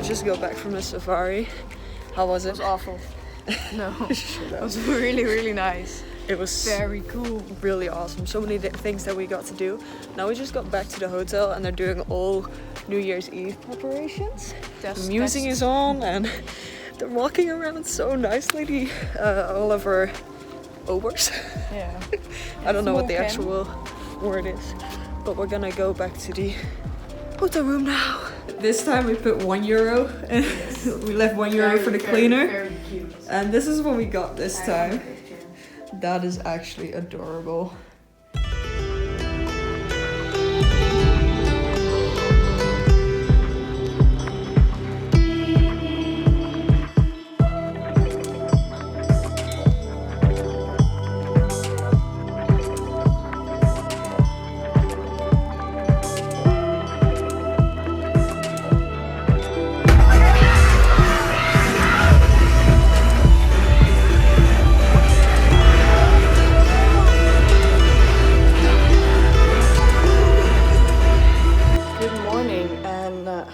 Just got back from the safari. How was it? It was awful. No, it was really nice. It was very cool. Really awesome. So many things that we got to do. Now we just got back to the hotel and they're doing all New Year's Eve preparations. The music is on and they're walking around so nicely. All of our obers. Yeah. I don't know what the actual word is, but we're gonna go back to the hotel room now. This time we put €1 and we left €1 for the cleaner. Very cute. And this is what we got this time. That is actually adorable.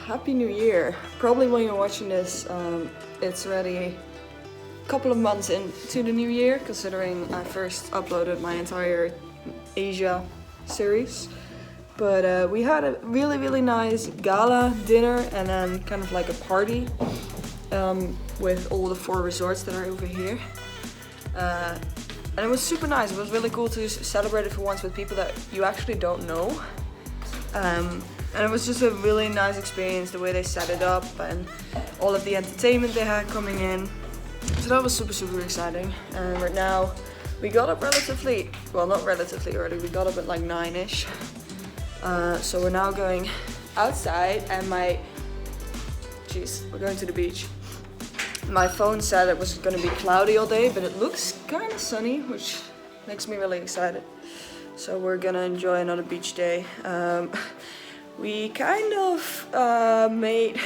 Happy New Year. Probably when you're watching this, it's already a couple of months into the new year, considering I first uploaded my entire Asia series. But we had a really nice gala dinner and then kind of like a party with all the 4 resorts that are over here. And it was super nice. It was really cool to celebrate it for once with people that you actually don't know. And it was just a really nice experience, the way they set it up and all of the entertainment they had coming in. So that was super exciting. And right now, we got up relatively, well not relatively early, we got up at like 9ish. So we're now going outside and we're going to the beach. My phone said it was going to be cloudy all day, but it looks kind of sunny, which makes me really excited. So we're gonna enjoy another beach day. We kind of made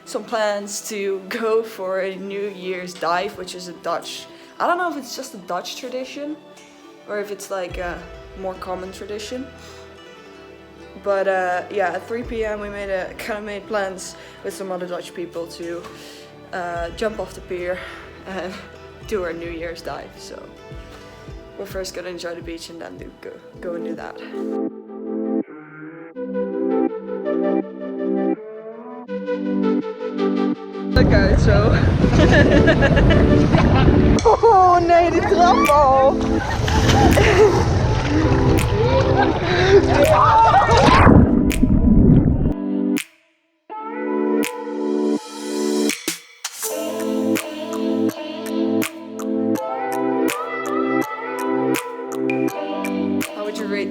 some plans to go for a New Year's dive, which is a Dutch, I don't know if it's just a Dutch tradition or if it's like a more common tradition. But yeah, at 3 p.m. we made plans with some other Dutch people to jump off the pier and do our New Year's dive. So we're first gonna enjoy the beach and then go and do that. Oké, zo. Oh nee, die trap al.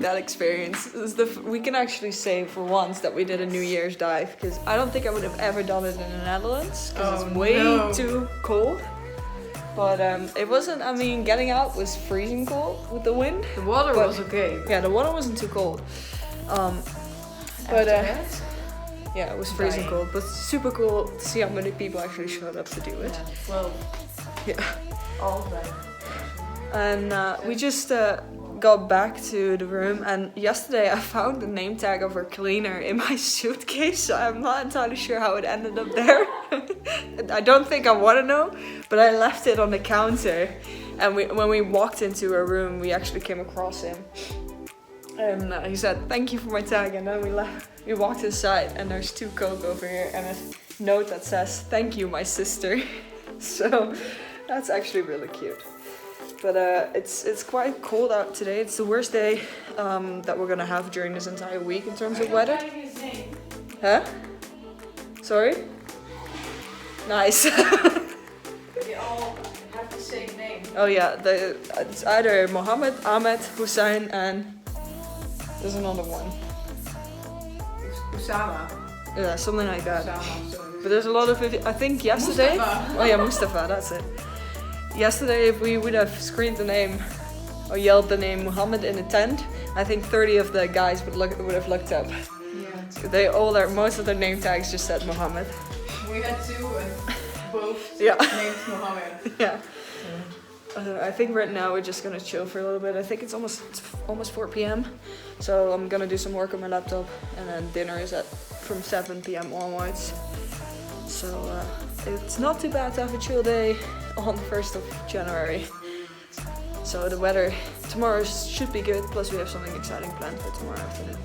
That experience. We can actually say for once that we did a New Year's dive, because I don't think I would have ever done it in the Netherlands because it's way too cold. But it wasn't, I mean, getting out was freezing cold with the wind. The water was okay. Yeah, the water wasn't too cold. But yeah, it was freezing cold, but super cool to see how many people actually showed up to do it. Yeah, well, yeah. all of them. And we just got back to the room, and yesterday I found the name tag of our cleaner in my suitcase, so I'm not entirely sure how it ended up there. I don't think I want to know, but I left it on the counter, and when we walked into her room, we actually came across him. And he said, "Thank you for my tag," and then we walked inside, and there's 2 Coke over here and a note that says, "Thank you, my sister." So that's actually really cute. But it's quite cold out today. It's the worst day that we're gonna have during this entire week in terms of weather. Huh? Sorry? Nice. They all have the same name. Oh yeah, it's either Mohammed, Ahmed, Hussein, and there's another one. Usama. Yeah, something like that. Usama, sorry. But there's a lot of, I think yesterday. Mustafa. Oh yeah, Mustafa, that's it. Yesterday, if we would have screamed the name or yelled the name Muhammad in a tent, I think 30 of the guys would have looked up. Yeah. Most of their name tags just said Muhammad. We had 2 and both Yeah. named Mohammed. Yeah. I think right now we're just gonna chill for a little bit. I think it's almost 4 p.m. So I'm gonna do some work on my laptop, and then dinner is from 7 p.m. onwards. So it's not too bad to have a chill day on the 1st of January. So the weather tomorrow should be good, plus we have something exciting planned for tomorrow afternoon.